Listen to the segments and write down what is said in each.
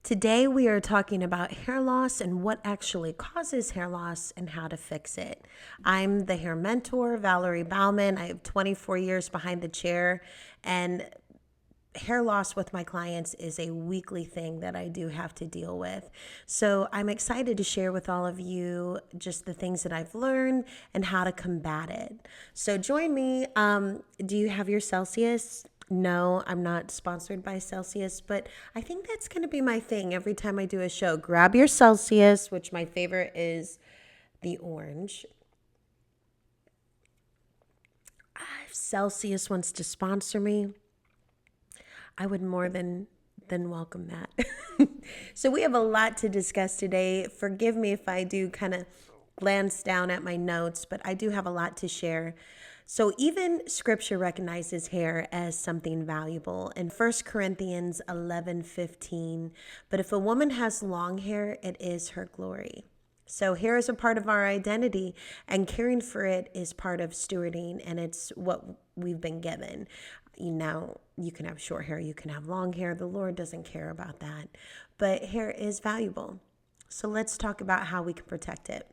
Today we are talking about hair loss and what actually causes hair loss and how to fix it. I'm the hair mentor, Valerie Bauman. I have 24 years behind the chair, and hair loss with my clients is a weekly thing that I do have to deal with. So I'm excited to share with all of you just the things that I've learned and how to combat it. So join me. Do you have your Celsius? No, I'm not sponsored by Celsius, but I think that's going to be my thing every time I do a show. Grab your Celsius, which my favorite is the orange. If Celsius wants to sponsor me, I would more than welcome that. So we have a lot to discuss today. Forgive me if I do kind of glance down at my notes, but I do have a lot to share. So even scripture recognizes hair as something valuable. In 1 Corinthians 11:15, but if a woman has long hair, it is her glory. So hair is a part of our identity, and caring for it is part of stewarding, and it's what we've been given. Now, you can have short hair, you can have long hair. The Lord doesn't care about that, but hair is valuable. So let's talk about how we can protect it.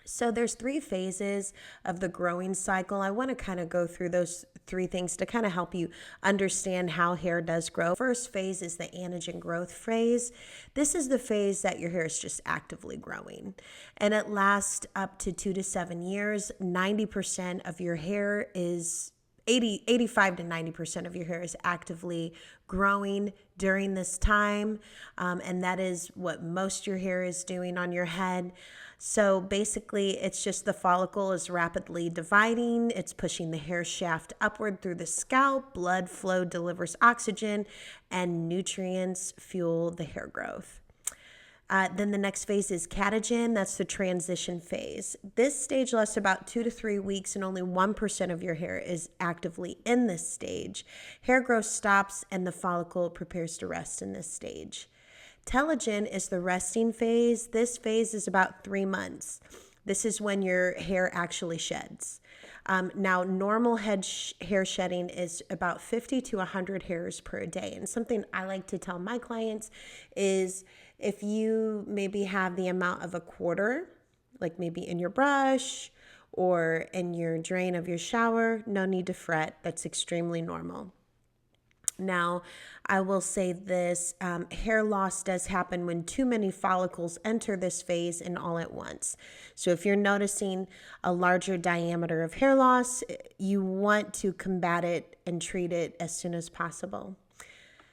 So there's 3 phases of the growing cycle. I want to kind of go through those 3 things to kind of help you understand how hair does grow. First phase is the anagen growth phase. This is the phase that your hair is just actively growing. And it lasts up to 2 to 7 years. 90% of your hair is 85 to 90% of your hair is actively growing during this time. And that is what most of your hair is doing on your head. So basically, it's just the follicle is rapidly dividing. It's pushing the hair shaft upward through the scalp. Blood flow delivers oxygen, and nutrients fuel the hair growth. Then the next phase is catagen. That's the transition phase. This stage lasts about 2 to 3 weeks, and only 1% of your hair is actively in this stage. Hair growth stops, and the follicle prepares to rest in this stage. Telogen is the resting phase. This phase is about 3 months. This is when your hair actually sheds. Now, normal hair shedding is about 50 to 100 hairs per day. And something I like to tell my clients is if you maybe have the amount of a quarter, like maybe in your brush or in your drain of your shower, no need to fret. That's extremely normal. Now, I will say this, hair loss does happen when too many follicles enter this phase and all at once. So if you're noticing a larger diameter of hair loss, you want to combat it and treat it as soon as possible.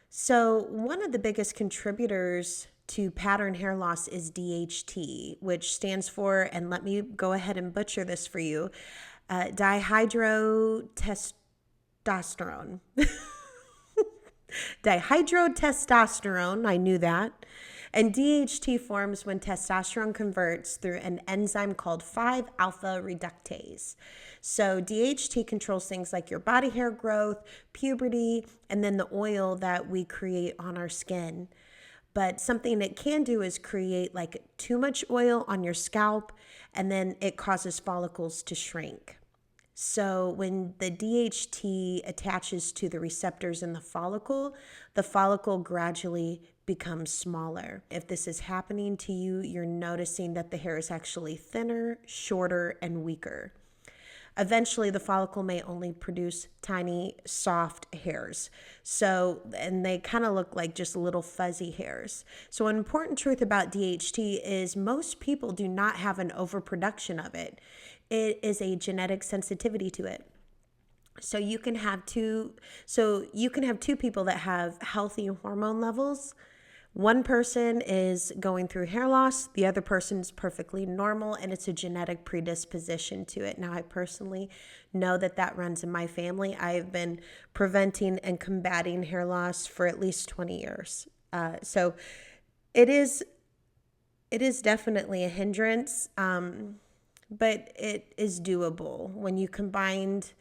So one of the biggest contributors to pattern hair loss is DHT, which stands for, and let me go ahead and butcher this for you, dihydrotestosterone. Dihydrotestosterone, I knew that. And DHT forms when testosterone converts through an enzyme called 5-alpha reductase. So DHT controls things like your body hair growth, puberty, and then the oil that we create on our skin. But something it can do is create like too much oil on your scalp, and then it causes follicles to shrink. So when the DHT attaches to the receptors in the follicle gradually becomes smaller. If this is happening to you, you're noticing that the hair is actually thinner, shorter, and weaker. Eventually, the follicle may only produce tiny, soft hairs. And they kind of look like just little fuzzy hairs. So an important truth about DHT is most people do not have an overproduction of it. It is a genetic sensitivity to it. So you can have two people that have healthy hormone levels. One person is going through hair loss, the other person is perfectly normal, and it's a genetic predisposition to it. Now, I personally know that runs in my family. I've been preventing and combating hair loss for at least 20 years. So it is definitely a hindrance, but it is doable when you combined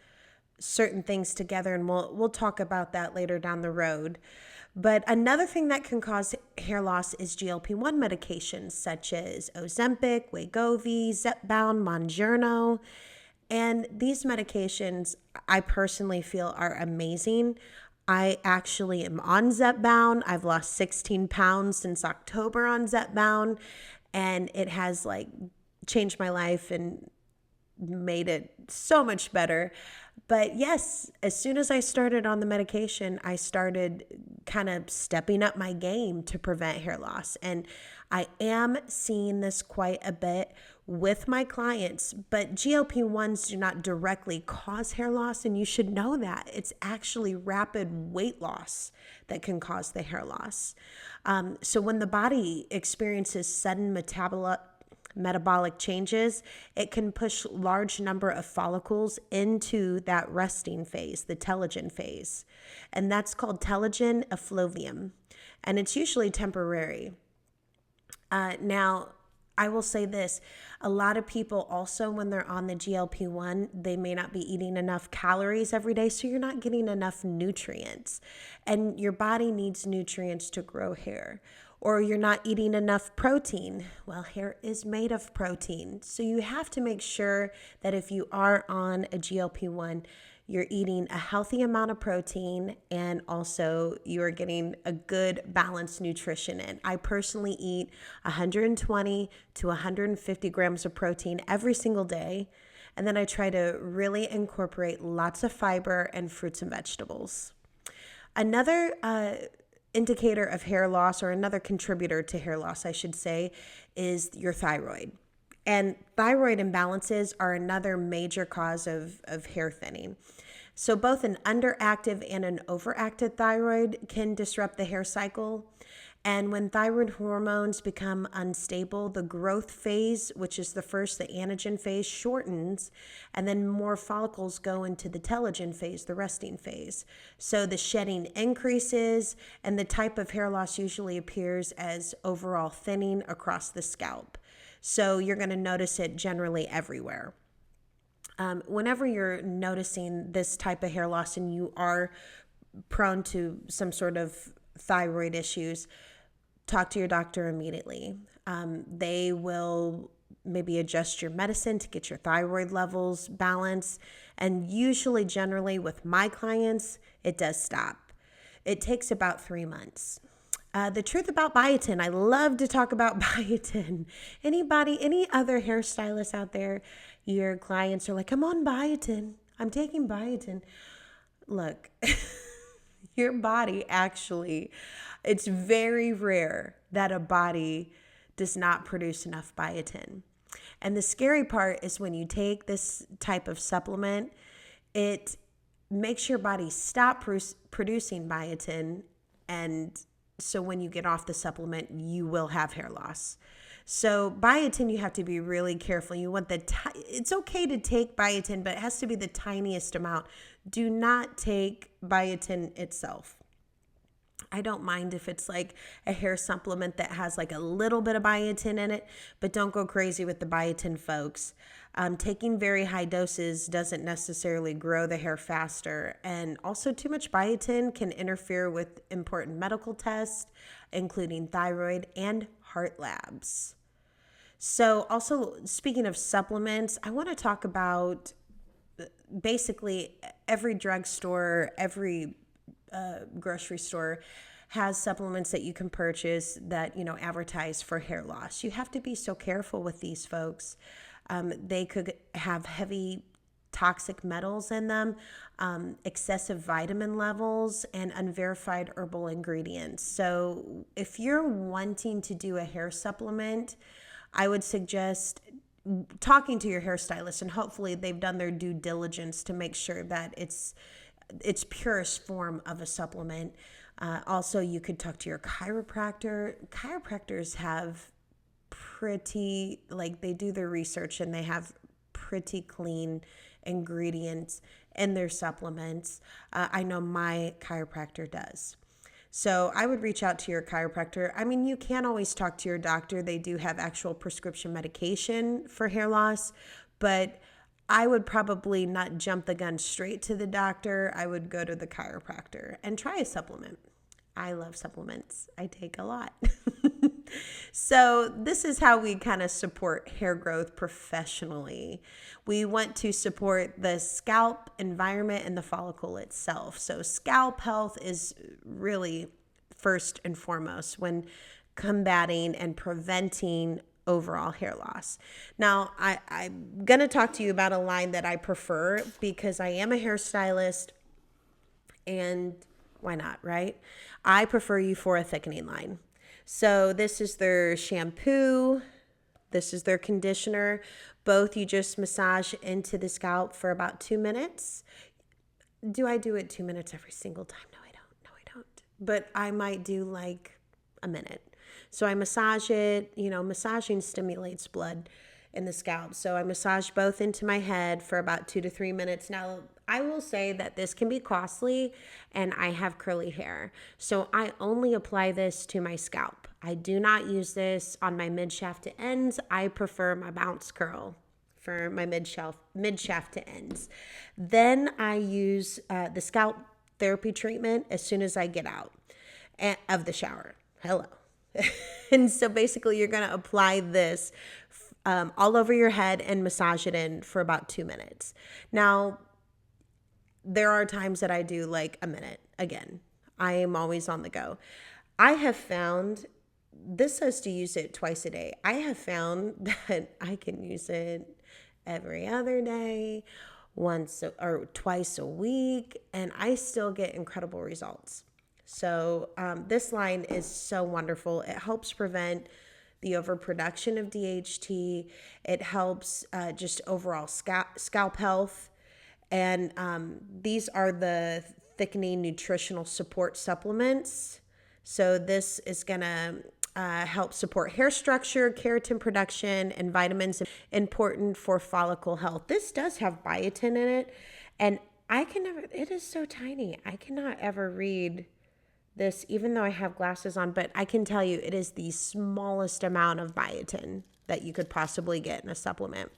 certain things together, and we'll talk about that later down the road. But another thing that can cause hair loss is GLP-1 medications such as Ozempic, Wegovy, Zepbound, Mounjaro. And these medications I personally feel are amazing. I actually am on Zepbound. I've lost 16 pounds since October on Zepbound, and it has like changed my life and made it so much better. But yes, as soon as I started on the medication, I started kind of stepping up my game to prevent hair loss. And I am seeing this quite a bit with my clients, but GLP-1s do not directly cause hair loss, and you should know that. It's actually rapid weight loss that can cause the hair loss. So when the body experiences sudden metabolic changes, it can push large number of follicles into that resting phase, the telogen phase. And that's called telogen effluvium. And it's usually temporary. Now, I will say this, a lot of people also, when they're on the GLP-1, they may not be eating enough calories every day, so you're not getting enough nutrients. And your body needs nutrients to grow hair. Or you're not eating enough protein. Well, hair is made of protein. So you have to make sure that if you are on a GLP-1, you're eating a healthy amount of protein, and also you're getting a good balanced nutrition in. I personally eat 120 to 150 grams of protein every single day. And then I try to really incorporate lots of fiber and fruits and vegetables. Another indicator of hair loss, or another contributor to hair loss, I should say, is your thyroid. And thyroid imbalances are another major cause of hair thinning. So both an underactive and an overactive thyroid can disrupt the hair cycle. And when thyroid hormones become unstable, the growth phase, which is the anagen phase, shortens, and then more follicles go into the telogen phase, the resting phase. So the shedding increases, and the type of hair loss usually appears as overall thinning across the scalp. So you're going to notice it generally everywhere. Whenever you're noticing this type of hair loss and you are prone to some sort of thyroid issues, talk to your doctor immediately. They will maybe adjust your medicine to get your thyroid levels balanced. And usually, generally, with my clients, it does stop. It takes about 3 months. The truth about biotin, I love to talk about biotin. Any other hairstylists out there, your clients are like, I'm on biotin. I'm taking biotin. Look, your body actually, it's very rare that a body does not produce enough biotin. And the scary part is when you take this type of supplement, it makes your body stop producing biotin, and so when you get off the supplement, you will have hair loss. So biotin, you have to be really careful. You want it's okay to take biotin, but it has to be the tiniest amount. Do not take biotin itself. I don't mind if it's like a hair supplement that has like a little bit of biotin in it, but don't go crazy with the biotin, folks. Taking very high doses doesn't necessarily grow the hair faster. And also too much biotin can interfere with important medical tests, including thyroid and heart labs. So also, speaking of supplements, I want to talk about basically every drugstore, every grocery store has supplements that you can purchase that, advertise for hair loss. You have to be so careful with these folks. They could have heavy toxic metals in them, excessive vitamin levels, and unverified herbal ingredients. So if you're wanting to do a hair supplement, I would suggest talking to your hairstylist, and hopefully they've done their due diligence to make sure that it's purest form of a supplement. Also, you could talk to your chiropractor. Chiropractors have they do their research, and they have pretty clean ingredients in their supplements. I know my chiropractor does. So I would reach out to your chiropractor. I mean, you can always talk to your doctor. They do have actual prescription medication for hair loss, but I would probably not jump the gun straight to the doctor. I would go to the chiropractor and try a supplement. I love supplements. I take a lot. So this is how we kind of support hair growth professionally. We want to support the scalp environment and the follicle itself. So scalp health is really first and foremost when combating and preventing overall hair loss. Now, I'm going to talk to you about a line that I prefer because I am a hairstylist, and why not, right? I prefer Euphora thickening line. So this is their shampoo. This is their conditioner. Both you just massage into the scalp for about 2 minutes. Do I do it 2 minutes every single time? No, I don't. No, I don't. But I might do like a minute. So I massage it. Massaging stimulates blood in the scalp. So I massage both into my head for about 2 to 3 minutes. Now, I will say that this can be costly, and I have curly hair. So I only apply this to my scalp. I do not use this on my mid-shaft to ends. I prefer my bounce curl for my mid-shaft to ends. Then I use the scalp therapy treatment as soon as I get out of the shower. Hello. And so basically you're going to apply this all over your head and massage it in for about 2 minutes. Now, there are times that I do like a minute. Again, I am always on the go. I have found, this says to use it twice a day. I have found that I can use it every other day, once or twice a week, and I still get incredible results. So this line is so wonderful. It helps prevent the overproduction of DHT. It helps just overall scalp health. And these are the thickening nutritional support supplements. So this is going to help support hair structure, keratin production, and vitamins important for follicle health. This does have biotin in it. And it is so tiny. I cannot ever read this, even though I have glasses on, but I can tell you it is the smallest amount of biotin that you could possibly get in a supplement.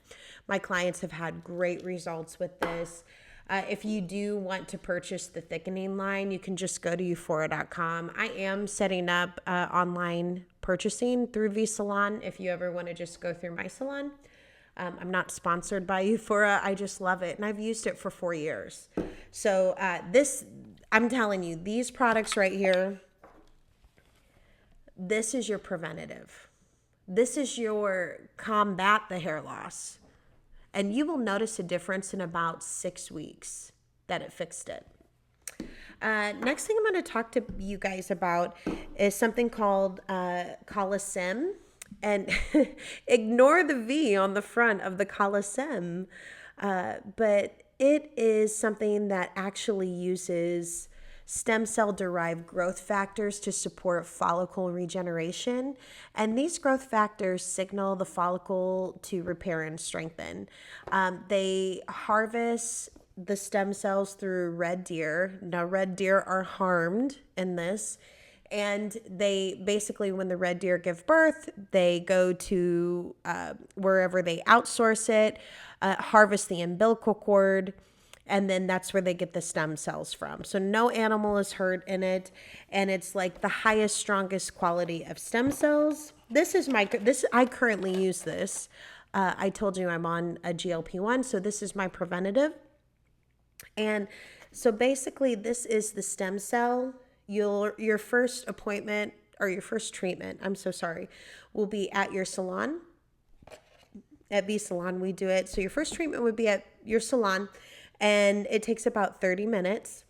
My clients have had great results with this. If you do want to purchase the thickening line, you can just go to euphora.com. I am setting up online purchasing through V-Salon if you ever want to just go through my salon. I'm not sponsored by Euphora. I just love it, and I've used it for 4 years. So I'm telling you, these products right here, this is your preventative. This is your combat the hair loss. And you will notice a difference in about 6 weeks that it fixed it. Next thing I'm going to talk to you guys about is something called Calecim. And ignore the V on the front of the Calecim. But it is something that actually uses stem cell derived growth factors to support follicle regeneration. And these growth factors signal the follicle to repair and strengthen. They harvest the stem cells through red deer. Now, red deer are harmed in this. And they basically, when the red deer give birth, they go to wherever they outsource it, harvest the umbilical cord, and then that's where they get the stem cells from. So no animal is hurt in it, and it's like the highest, strongest quality of stem cells. I currently use this. I told you I'm on a GLP-1, so this is my preventative. And so basically, this is the stem cell. Your first appointment or your first treatment, will be at your salon. At V-Salon, we do it. So your first treatment would be at your salon, and it takes about 30 minutes.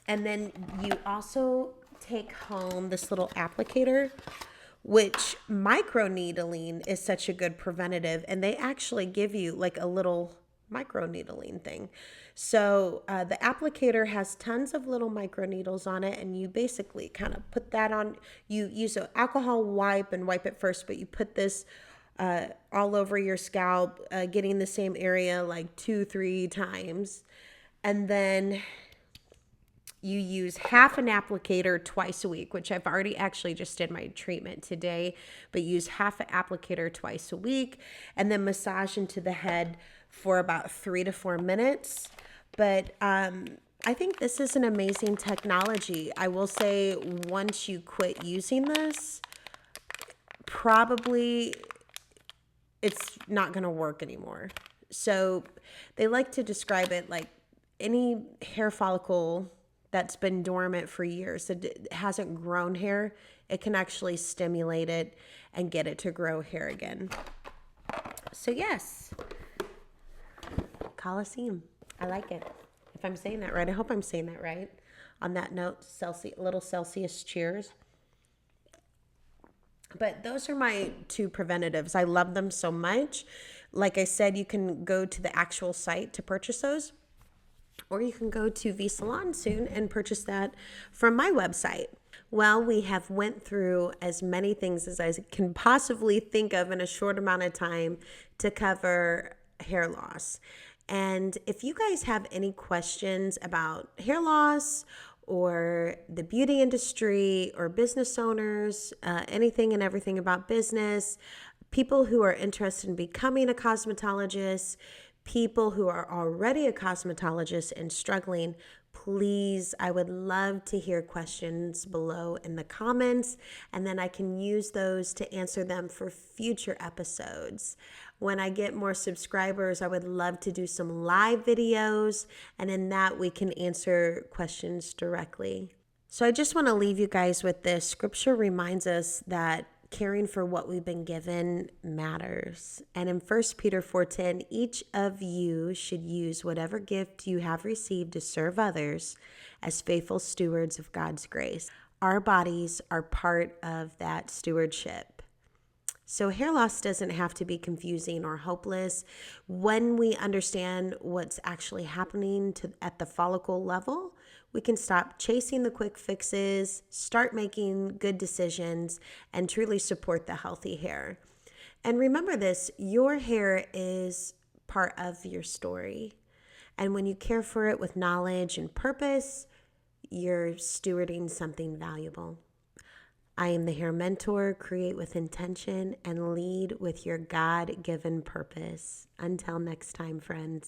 And then you also take home this little applicator, which microneedling is such a good preventative, and they actually give you like a little microneedling thing. So the applicator has tons of little microneedles on it, and you basically kind of put that on. You use an alcohol wipe and wipe it first, but you put this all over your scalp, getting the same area like 2-3 times. And then you use half an applicator twice a week, which I've already actually just did my treatment today, but use half an applicator twice a week, and then massage into the head for about 3 to 4 minutes. But I think this is an amazing technology. I will say once you quit using this, probably it's not going to work anymore. So they like to describe it like any hair follicle that's been dormant for years, that it hasn't grown hair, it can actually stimulate it and get it to grow hair again. So yes, Calecim. I like it. If I'm saying that right, I hope I'm saying that right. On that note, little Celsius cheers. But those are my two preventatives. I love them so much. Like I said, you can go to the actual site to purchase those, or you can go to V Salon soon and purchase that from my website. Well, we have went through as many things as I can possibly think of in a short amount of time to cover hair loss. And if you guys have any questions about hair loss or the beauty industry or business owners, anything and everything about business, people who are interested in becoming a cosmetologist, people who are already a cosmetologist and struggling, please, I would love to hear questions below in the comments, and then I can use those to answer them for future episodes. When I get more subscribers, I would love to do some live videos, and in that we can answer questions directly. So I just want to leave you guys with this. Scripture reminds us that caring for what we've been given matters. And in 1 Peter 4:10, each of you should use whatever gift you have received to serve others as faithful stewards of God's grace. Our bodies are part of that stewardship. So hair loss doesn't have to be confusing or hopeless. When we understand what's actually happening at the follicle level, we can stop chasing the quick fixes, start making good decisions, and truly support the healthy hair. And remember this, your hair is part of your story. And when you care for it with knowledge and purpose, you're stewarding something valuable. I am the Hair Mentor. Create with intention and lead with your God-given purpose. Until next time, friends.